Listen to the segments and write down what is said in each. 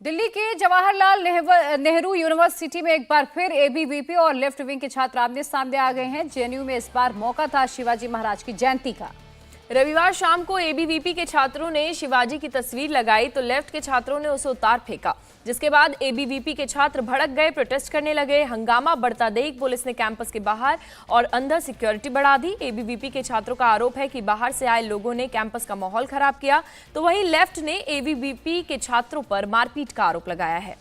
दिल्ली के जवाहरलाल नेहरू यूनिवर्सिटी में एक बार फिर एबीवीपी और लेफ्ट विंग के छात्र आमने सामने आ गए हैं। जेएनयू में इस बार मौका था शिवाजी महाराज की जयंती का। रविवार शाम को एबीवीपी के छात्रों ने शिवाजी की तस्वीर लगाई तो लेफ्ट के छात्रों ने उसे उतार फेंका, जिसके बाद एबीवीपी के छात्र भड़क गए, प्रोटेस्ट करने लगे। हंगामा बढ़ता देख पुलिस ने कैंपस के बाहर और अंदर सिक्योरिटी बढ़ा दी। एबीवीपी के छात्रों का आरोप है कि बाहर से आए लोगों ने कैंपस का माहौल खराब किया, तो वहीं लेफ्ट ने एबीवीपी के छात्रों पर मारपीट का आरोप लगाया है।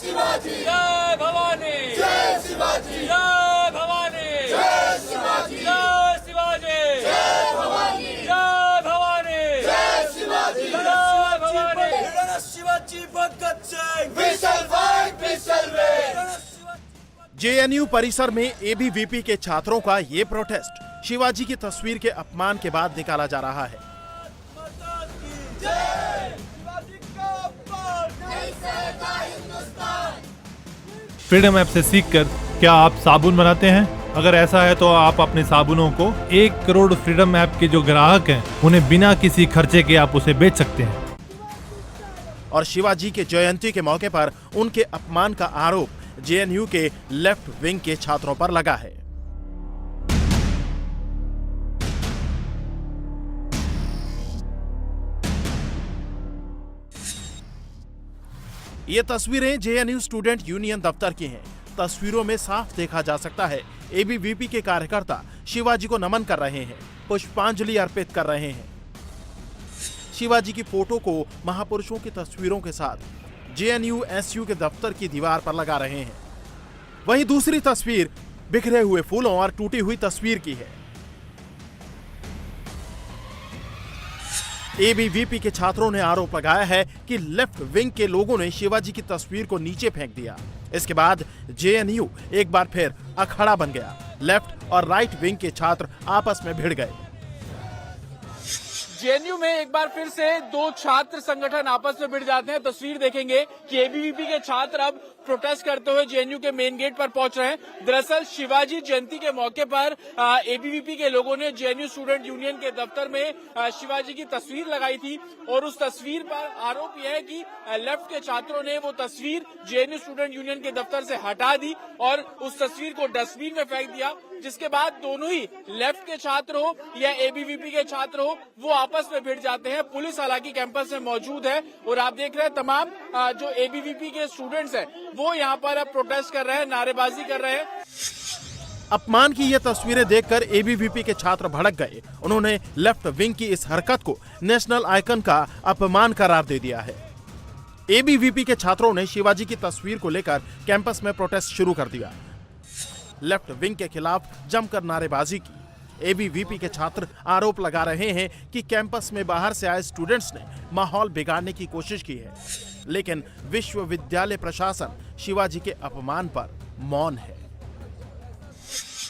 जय भवानी, जय शिवाजी, जय भवानी, जय शिवाजी, जय शिवाजी, जय भवानी, जय भवानी, जय शिवाजी, जय Bhavani, Shivaji Bhagat Singh, we shall fight, we shall win। JNU परिसर में एबीवीपी के छात्रों का ये प्रोटेस्ट शिवाजी की तस्वीर के अपमान के बाद निकाला जा रहा है। फ्रीडम ऐप से सीखकर क्या आप साबुन बनाते हैं? अगर ऐसा है तो आप अपने साबुनों को 1 करोड़ फ्रीडम ऐप के जो ग्राहक हैं उन्हें बिना किसी खर्चे के आप उसे बेच सकते हैं। और शिवाजी के जयंती के मौके पर उनके अपमान का आरोप जेएनयू के लेफ्ट विंग के छात्रों पर लगा है। ये तस्वीरें जेएनयू स्टूडेंट यूनियन दफ्तर की हैं। तस्वीरों में साफ देखा जा सकता है एबीवीपी के कार्यकर्ता शिवाजी को नमन कर रहे हैं, पुष्पांजलि अर्पित कर रहे हैं। शिवाजी की फोटो को महापुरुषों की तस्वीरों के साथ जेएनयू एसयू के दफ्तर की दीवार पर लगा रहे हैं। वहीं दूसरी तस्वीर बिखरे हुए फूलों और टूटी हुई तस्वीर की है। एबीवीपी के छात्रों ने आरोप लगाया है कि लेफ्ट विंग के लोगों ने शिवाजी की तस्वीर को नीचे फेंक दिया। इसके बाद जेएनयू एक बार फिर अखाड़ा बन गया। लेफ्ट और राइट विंग के छात्र आपस में भिड़ गए। जेएनयू में एक बार फिर से दो छात्र संगठन आपस में भिड़ जाते हैं। तस्वीर देखेंगे कि एबीवीपी के छात्र अब प्रोटेस्ट करते हुए जेएनयू के मेन गेट पर पहुंच रहे हैं। दरअसल शिवाजी जयंती के मौके पर एबीवीपी के लोगों ने जेएनयू स्टूडेंट यूनियन के दफ्तर में शिवाजी की तस्वीर लगाई थी और उस तस्वीर पर आरोप यह है कि लेफ्ट के छात्रों ने वो तस्वीर जेएनयू स्टूडेंट यूनियन के दफ्तर से हटा दी और उस तस्वीर को डस्टबिन में फेंक दिया, जिसके बाद दोनों ही लेफ्ट के छात्र हो या एबीवीपी के छात्र हो वो आपस में भिड़ जाते हैं। पुलिस हालांकि कैंपस में मौजूद है और आप देख रहे हैं तमाम जो एबीवीपी के स्टूडेंट्स हैं वो यहाँ पर अब प्रोटेस्ट कर रहे हैं, नारेबाजी कर रहे हैं। अपमान की ये तस्वीरें देखकर एबीवीपी के छात्र भड़क गए। उन्होंने लेफ्ट विंग की इस हरकत को नेशनल आइकन का अपमान करार दे दिया है। एबीवीपी के छात्रों ने शिवाजी की तस्वीर को लेकर कैंपस में प्रोटेस्ट शुरू कर दिया। लेफ्ट विंग के खिलाफ जमकर नारेबाजी की। एबीवीपी के छात्र आरोप लगा रहे हैं कि कैंपस में बाहर से आए स्टूडेंट्स ने माहौल बिगाड़ने की कोशिश की है, लेकिन विश्वविद्यालय प्रशासन शिवाजी के अपमान पर मौन है।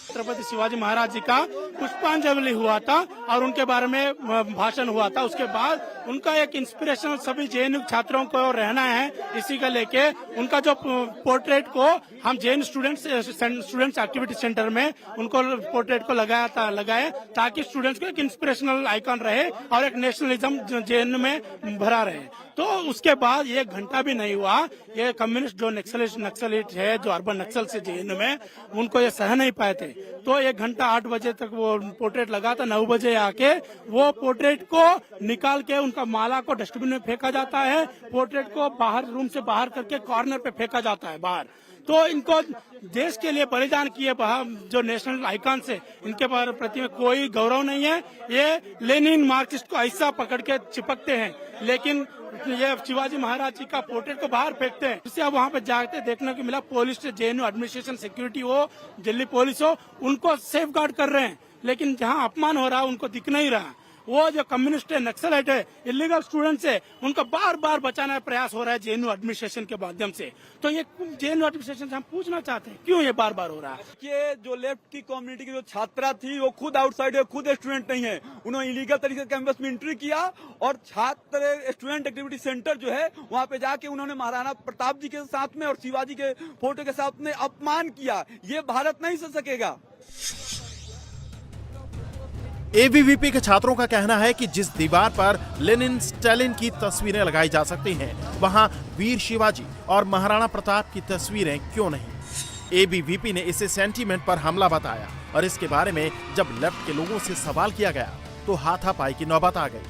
छत्रपति शिवाजी महाराज जी का पुष्पांजलि हुआ था और उनके बारे में भाषण हुआ था। उसके बाद उनका एक इंस्पिरेशनल सभी जेएनयू छात्रों को रहना है, इसी का लेके उनका जो पोर्ट्रेट को हम जेएनयू स्टूडेंट्स एक्टिविटी सेंटर में उनको पोर्ट्रेट को लगाए ताकि स्टूडेंट्स को एक इंस्पिरेशनल आइकन रहे और एक नेशनलिज्म जेएनयू में भरा रहे। तो उसके बाद 1 घंटा भी नहीं हुआ, ये कम्युनिस्ट जो नक्सलिट है जो अर्बन नक्सल से जेएनयू में, उनको ये सह नहीं पाए थे। तो 1 घंटा 8 बजे तक वो पोर्ट्रेट लगा था। 9 बजे आके वो पोर्ट्रेट को निकाल के उनका माला को डस्टबिन में फेंका जाता है। पोर्ट्रेट को बाहर रूम से बाहर करके कॉर्नर पे फेंका जाता है बाहर। तो इनको देश के लिए बलिदान किए जो नेशनल आइकन से इनके प्रति में कोई गौरव नहीं है। ये लेनिन मार्क्सिस्ट को ऐसा पकड़ के चिपकते हैं, लेकिन ये शिवाजी महाराज जी का पोर्ट्रेट को बाहर फेंकते हैं। इससे अब वहाँ पे जाते देखने को मिला पुलिस, जेएनयू एडमिनिस्ट्रेशन, सिक्योरिटी हो, दिल्ली पुलिस हो, उनको सेफ गार्ड कर रहे हैं, लेकिन जहाँ अपमान हो रहा है उनको दिख नहीं रहा। वो जो कम्युनिस्ट है, नक्सलाइट है, इलीगल स्टूडेंट्स है, उनको बार बार बचाने का प्रयास हो रहा है जेएनयू एडमिनिस्ट्रेशन के माध्यम से। तो ये जेएनयू एडमिनिस्ट्रेशन से हम पूछना चाहते हैं क्यों ये बार बार हो रहा है। ये जो लेफ्ट की कम्युनिटी की जो छात्रा थी वो खुद आउटसाइड है, खुद स्टूडेंट नहीं है। उन्होंने इलीगल तरीके से कैंपस में एंट्री किया और छात्र स्टूडेंट एक्टिविटी सेंटर जो है वहाँ पे जाके उन्होंने महाराणा प्रताप जी के साथ में और शिवाजी के फोटो के साथ में अपमान किया। ये भारत नहीं सह सकेगा। एबीवीपी के छात्रों का कहना है कि जिस दीवार पर लेनिन स्टालिन की तस्वीरें लगाई जा सकती हैं, वहां वीर शिवाजी और महाराणा प्रताप की तस्वीरें क्यों नहीं। एबीवीपी ने इसे सेंटीमेंट पर हमला बताया और इसके बारे में जब लेफ्ट के लोगों से सवाल किया गया तो हाथापाई की नौबत आ गई।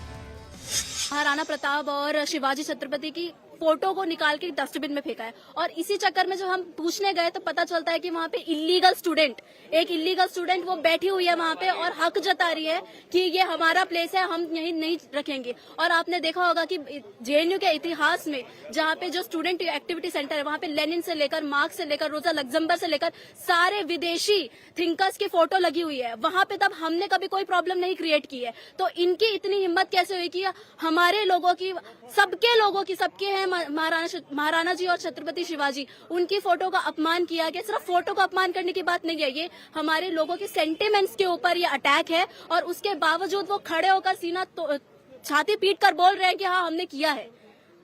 महाराणा प्रताप और शिवाजी छत्रपति की फोटो को निकाल के डस्टबिन में फेंका है और इसी चक्कर में जब हम पूछने गए तो पता चलता है कि वहाँ पे एक इलीगल स्टूडेंट वो बैठी हुई है वहाँ पे और हक जता रही है कि ये हमारा प्लेस है, हम यहीं नहीं रखेंगे। और आपने देखा होगा कि जेएनयू के इतिहास में जहाँ पे जो स्टूडेंट एक्टिविटी सेंटर है वहाँ पे लेनिन से लेकर मार्क्स से लेकर रोजा लग्जमबर्ग से लेकर सारे विदेशी थिंकर्स की फोटो लगी हुई है वहाँ पे। तब हमने कभी कोई प्रॉब्लम नहीं क्रिएट की है, तो इनकी इतनी हिम्मत कैसे हुई कि हमारे लोगों की, सबके हैं महाराणा जी और छत्रपति शिवाजी, उनकी फोटो का अपमान किया गया। सिर्फ फोटो का अपमान करने की बात नहीं है, ये हमारे लोगों के सेंटिमेंट्स के ऊपर ये अटैक है और उसके बावजूद वो खड़े होकर सीना तो छाती पीट कर बोल रहे हैं कि हाँ हमने किया है।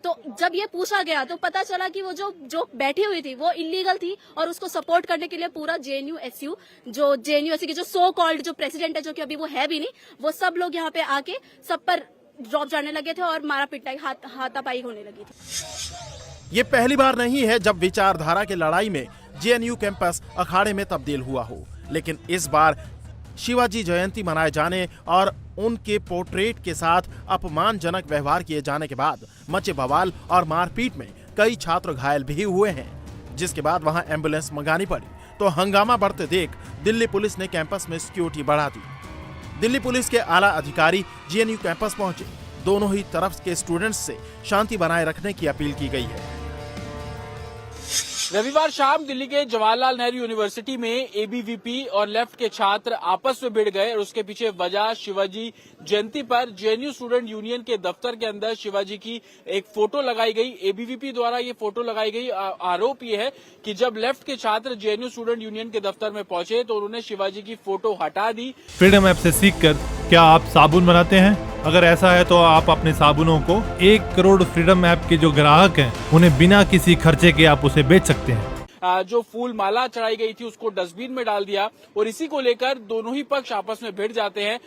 तो जब ये पूछा गया तो पता चला कि वो जो बैठी हुई थी वो इलीगल थी और उसको सपोर्ट करने के लिए पूरा जेएनयू-एसयू के जो सो कॉल्ड जो प्रेसिडेंट है, जो कि अभी वो है भी नहीं, वो सब लोग यहाँ पे आके सब पर ड्रॉप जाने लगे थे और मारा पिटाई हाथापाई होने लगी थी। ये पहली बार नहीं है जब विचारधारा की लड़ाई में जेएनयू कैंपस अखाड़े में तब्दील हुआ हो, लेकिन इस बार शिवाजी जयंती मनाए जाने और उनके पोर्ट्रेट के साथ अपमानजनक व्यवहार किए जाने के बाद मचे बवाल और मारपीट में कई छात्र घायल भी हुए हैं, जिसके बाद वहां एम्बुलेंस मंगानी पड़ी। तो हंगामा बढ़ते देख दिल्ली पुलिस ने कैंपस में सिक्योरिटी बढ़ा दी। दिल्ली पुलिस के आला अधिकारी जेएनयू कैंपस पहुंचे। दोनों ही तरफ के स्टूडेंट्स से शांति बनाए रखने की अपील की गई है। रविवार शाम दिल्ली के जवाहरलाल नेहरू यूनिवर्सिटी में एबीवीपी और लेफ्ट के छात्र आपस में भिड़ गए और उसके पीछे वजह शिवाजी जयंती पर जेएनयू स्टूडेंट यूनियन के दफ्तर के अंदर शिवाजी की एक फोटो लगाई गई। एबीवीपी द्वारा ये फोटो लगाई गई। आरोप ये है कि जब लेफ्ट के छात्र जेएनयू स्टूडेंट यूनियन के दफ्तर में पहुंचे तो उन्होंने शिवाजी की फोटो हटा दी। फ्रीडम ऐप से सीखकर क्या आप साबुन बनाते हैं? अगर ऐसा है तो आप अपने साबुनों को 1 करोड़ फ्रीडम ऐप के जो ग्राहक हैं उन्हें बिना किसी खर्चे के आप उसे बेच सकते हैं। जो फूल माला चढ़ाई गई थी उसको डस्टबिन में डाल दिया और इसी को लेकर दोनों ही पक्ष आपस में भिड़ जाते हैं।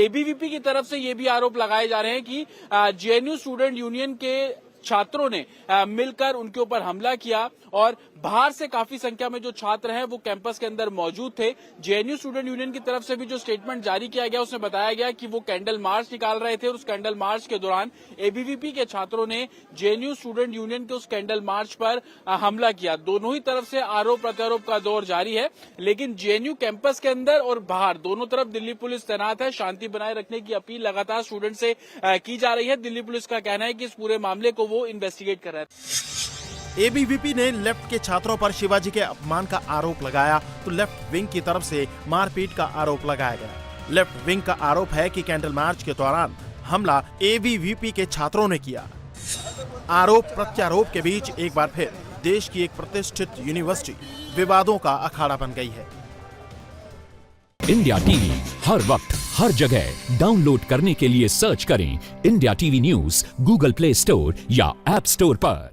एबीवीपी की तरफ से ये भी आरोप लगाए जा रहे हैं कि जेएनयू स्टूडेंट यूनियन के छात्रों ने मिलकर उनके ऊपर हमला किया और बाहर से काफी संख्या में जो छात्र हैं वो कैंपस के अंदर मौजूद थे। जेएनयू स्टूडेंट यूनियन की तरफ से भी जो स्टेटमेंट जारी किया गया उसमें बताया गया कि वो कैंडल मार्च निकाल रहे थे और उस कैंडल मार्च के दौरान एबीवीपी के छात्रों ने जेएनयू स्टूडेंट यूनियन के उस कैंडल मार्च पर हमला किया। दोनों ही तरफ से आरोप प्रत्यारोप का दौर जारी है, लेकिन जेएनयू कैंपस के अंदर और बाहर दोनों तरफ दिल्ली पुलिस तैनात है। शांति बनाए रखने की अपील लगातार स्टूडेंट से की जा रही है। दिल्ली पुलिस का कहना है कि इस पूरे मामले को वो इन्वेस्टिगेट कर रहा है। एबीवीपी ने लेफ्ट के छात्रों पर शिवाजी के अपमान का आरोप लगाया तो लेफ्ट विंग की तरफ से मारपीट का आरोप लगाया गया। लेफ्ट विंग का आरोप है कि कैंडल मार्च के दौरान हमला एबीवीपी के छात्रों ने किया। आरोप प्रत्यारोप के बीच एक बार फिर देश की एक प्रतिष्ठित यूनिवर्सिटी विवादों का अखाड़ा बन गई है। इंडिया टीवी हर वक्त हर जगह डाउनलोड करने के लिए सर्च करें India TV news Google play store या ऐप स्टोर पर।